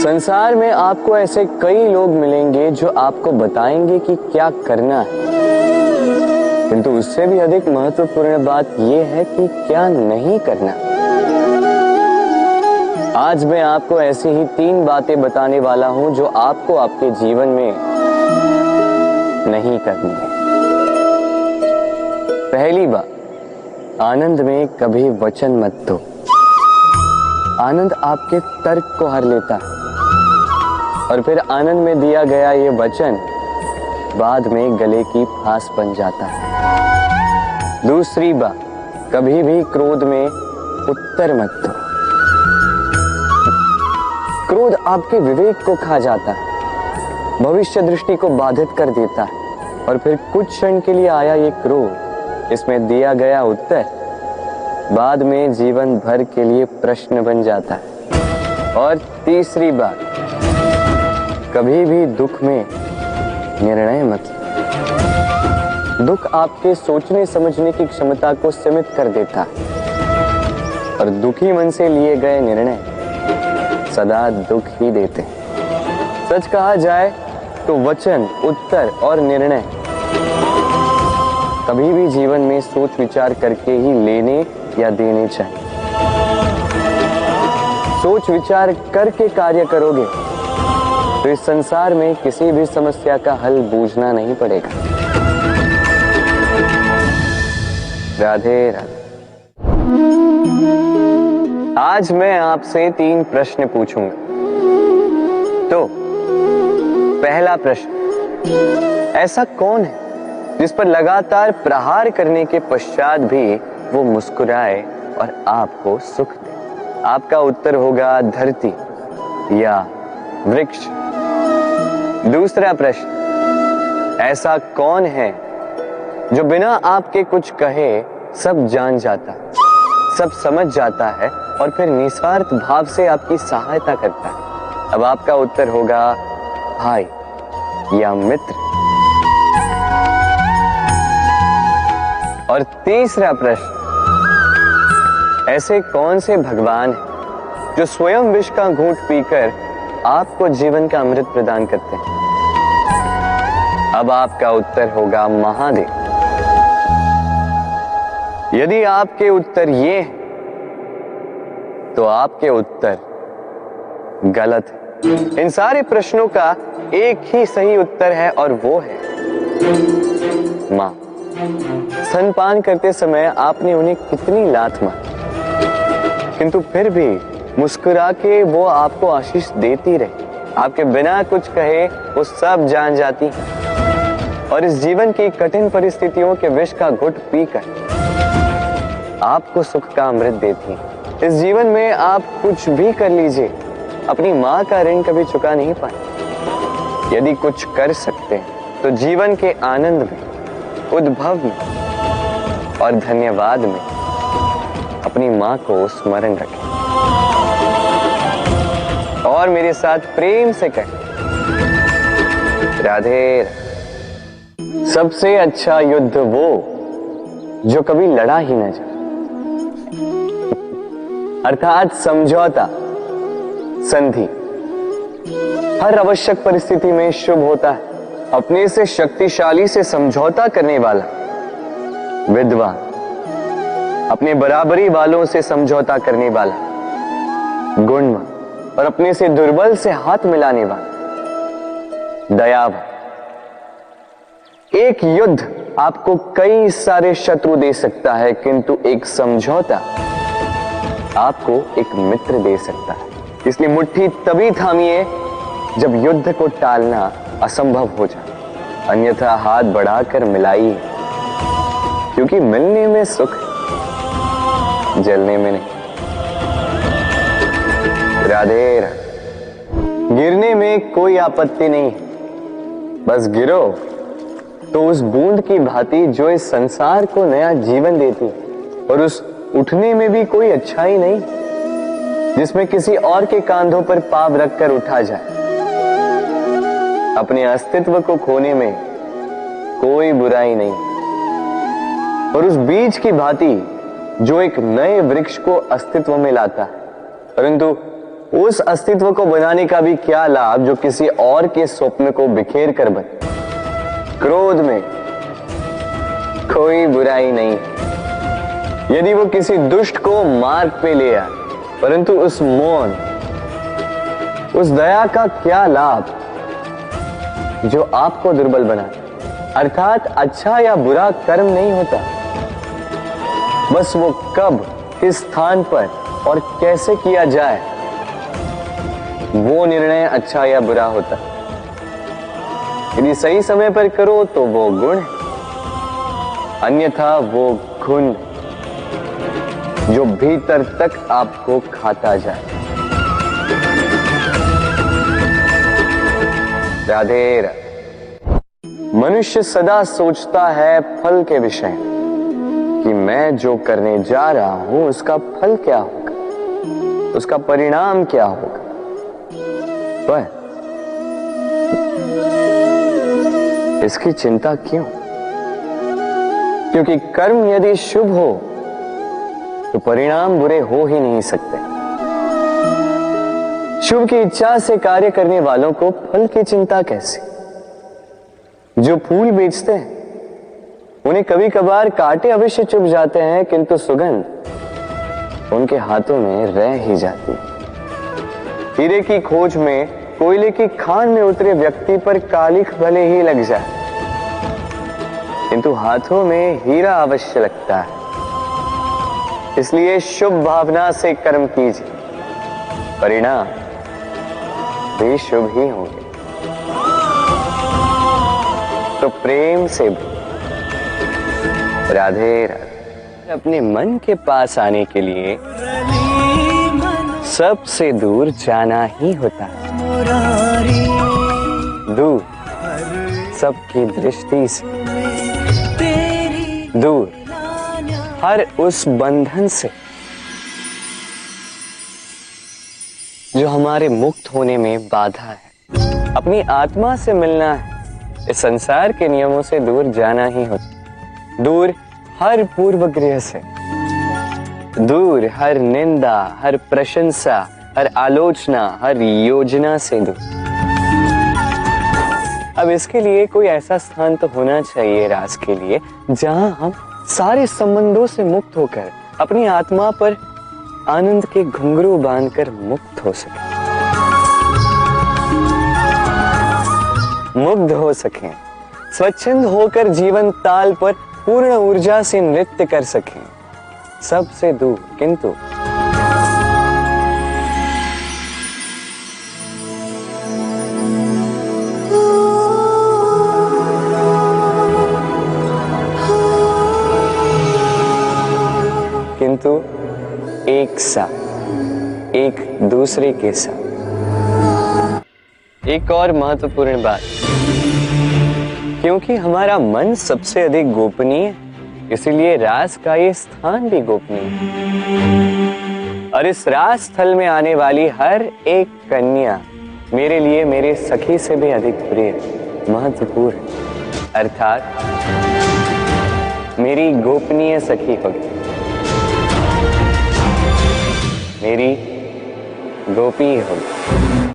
संसार में आपको ऐसे कई लोग मिलेंगे जो आपको बताएंगे कि क्या करना है, किंतु उससे भी अधिक महत्वपूर्ण बात यह है कि क्या नहीं करना। आज मैं आपको ऐसी ही 3 बातें बताने वाला हूं जो आपको आपके जीवन में नहीं करनी है। पहली बात, आनंद में कभी वचन मत दो। आनंद आपके तर्क को हर लेता है और फिर आनंद में दिया गया ये वचन बाद में गले की फांस बन जाता है। दूसरी बात, कभी भी क्रोध में उत्तर मत दो। क्रोध आपके विवेक को खा जाता है, भविष्य दृष्टि को बाधित कर देता है और फिर कुछ क्षण के लिए आया ये क्रोध, इसमें दिया गया उत्तर बाद में जीवन भर के लिए प्रश्न बन जाता है। और तीसरी बात, कभी भी दुख में निर्णय मत लो। दुख आपके सोचने समझने की क्षमता को सीमित कर देता है और दुखी मन से लिए गए निर्णय सदा दुख ही देते हैं। सच कहा जाए तो वचन, उत्तर और निर्णय कभी भी जीवन में सोच विचार करके ही लेने या देने चाहिए। सोच विचार करके कार्य करोगे तो इस संसार में किसी भी समस्या का हल बूझना नहीं पड़ेगा। राधे राधे। आज मैं आपसे 3 प्रश्न पूछूंगा। तो पहला प्रश्न, ऐसा कौन है जिस पर लगातार प्रहार करने के पश्चात भी वो मुस्कुराए और आपको सुख दे? आपका उत्तर होगा धरती या वृक्ष। दूसरा प्रश्न, ऐसा कौन है जो बिना आपके कुछ कहे सब जान जाता, सब समझ जाता है और फिर निस्वार्थ भाव से आपकी सहायता करता है? अब आपका उत्तर होगा भाई या मित्र। और तीसरा प्रश्न, ऐसे कौन से भगवान हैं जो स्वयं विष का घूंट पीकर आपको जीवन का अमृत प्रदान करते हैं? अब आपका उत्तर होगा महादेव। यदि आपके उत्तर ये हैं, तो आपके उत्तर गलत है। इन सारे प्रश्नों का एक ही सही उत्तर है और वो है मां। स्तनपान करते समय आपने उन्हें कितनी लात मारी, किंतु फिर भी मुस्कुरा के वो आपको आशीष देती रही। आपके बिना कुछ कहे वो सब जान जाती और इस जीवन की कठिन परिस्थितियों के विष का घुट पीकर आपको सुख का अमृत देती। इस जीवन में आप कुछ भी कर लीजिए, अपनी मां का ऋण कभी चुका नहीं पाए। यदि कुछ कर सकते हैं तो जीवन के आनंद में, उद्भव में और धन्यवाद में अपनी मां को स्मरण रखें और मेरे साथ प्रेम से कहें राधे। सबसे अच्छा युद्ध वो जो कभी लड़ा ही न जाए, अर्थात समझौता, संधि हर आवश्यक परिस्थिति में शुभ होता है। अपने से शक्तिशाली से समझौता करने वाला विद्वान, अपने बराबरी वालों से समझौता करने वाला गुणवान और अपने से दुर्बल से हाथ मिलाने वाला दयावान। एक युद्ध आपको कई सारे शत्रु दे सकता है, किंतु एक समझौता आपको एक मित्र दे सकता है। इसलिए मुट्ठी तभी थामिए जब युद्ध को टालना असंभव हो जाए, अन्यथा हाथ बढ़ाकर मिलाइए, क्योंकि मिलने में सुख है, जलने में नहीं। राधे राधे। गिरने में कोई आपत्ति नहीं है, बस गिरो तो उस बूंद की भांति जो इस संसार को नया जीवन देती, और उस उठने में भी कोई अच्छाई नहीं जिसमें किसी और के कांधों पर पाव रखकर उठा जाए। अपने अस्तित्व को खोने में कोई बुराई नहीं, और उस बीज की भांति जो एक नए वृक्ष को अस्तित्व में लाता है, परंतु उस अस्तित्व को बनाने का भी क्या लाभ जो किसी और के स्वप्न को बिखेर कर बने। क्रोध में कोई बुराई नहीं। यदि वो किसी दुष्ट को मार्ग पे ले आए, परंतु उस मौन, उस दया का क्या लाभ जो आपको दुर्बल बनाए। अर्थात अच्छा या बुरा कर्म नहीं होता, बस वो कब, किस स्थान पर और कैसे किया जाए, वो निर्णय अच्छा या बुरा होता। यदि सही समय पर करो तो वो गुण है, अन्यथा वो घुन जो भीतर तक आपको खाता जाए। राधे राधे। मनुष्य सदा सोचता है फल के विषय कि मैं जो करने जा रहा हूं उसका फल क्या होगा, उसका परिणाम क्या होगा। पर इसकी चिंता क्यों? क्योंकि कर्म यदि शुभ हो तो परिणाम बुरे हो ही नहीं सकते। शुभ की इच्छा से कार्य करने वालों को फल की चिंता कैसे? जो फूल बेचते हैं उन्हें कभी कभार कांटे अवश्य चुभ जाते हैं, किंतु सुगंध उनके हाथों में रह ही जाती है। हीरे की खोज में कोयले की खान में उतरे व्यक्ति पर कालिख भले ही लग जाए, किंतु हाथों में हीरा अवश्य लगता है। इसलिए शुभ भावना से कर्म कीजिए, परिणाम भी शुभ ही होंगे। तो प्रेम से राधे राधे। अपने मन के पास आने के लिए सबसे दूर जाना ही होता है। दूर सबकी दृष्टि से, दूर हर उस बंधन से जो हमारे मुक्त होने में बाधा है। अपनी आत्मा से मिलना है, इस संसार के नियमों से दूर जाना ही होता। दूर हर पूर्वग्रह से, दूर हर निंदा, हर प्रशंसा, हर आलोचना, हर योजना से दूर। अब इसके लिए कोई ऐसा स्थान तो होना चाहिए रास के लिए जहां हम सारे संबंधों से मुक्त होकर अपनी आत्मा पर आनंद के घुंघरू बांधकर मुक्त हो सके, मुग्ध हो सकें, स्वच्छंद होकर जीवन ताल पर पूर्ण ऊर्जा से नृत्य कर सकें, सबसे दूर। किंतु एक साथ, एक दूसरे के साथ। एक और महत्वपूर्ण बात, क्योंकि हमारा मन सबसे अधिक गोपनीय, इसीलिए रास का ये स्थान भी गोपनीय है। और इस रास स्थल में आने वाली हर एक कन्या मेरे लिए मेरे सखी से भी अधिक प्रिय, महत्वपूर्ण, अर्थात मेरी गोपनीय सखी होगी, मेरी गोपी होगी।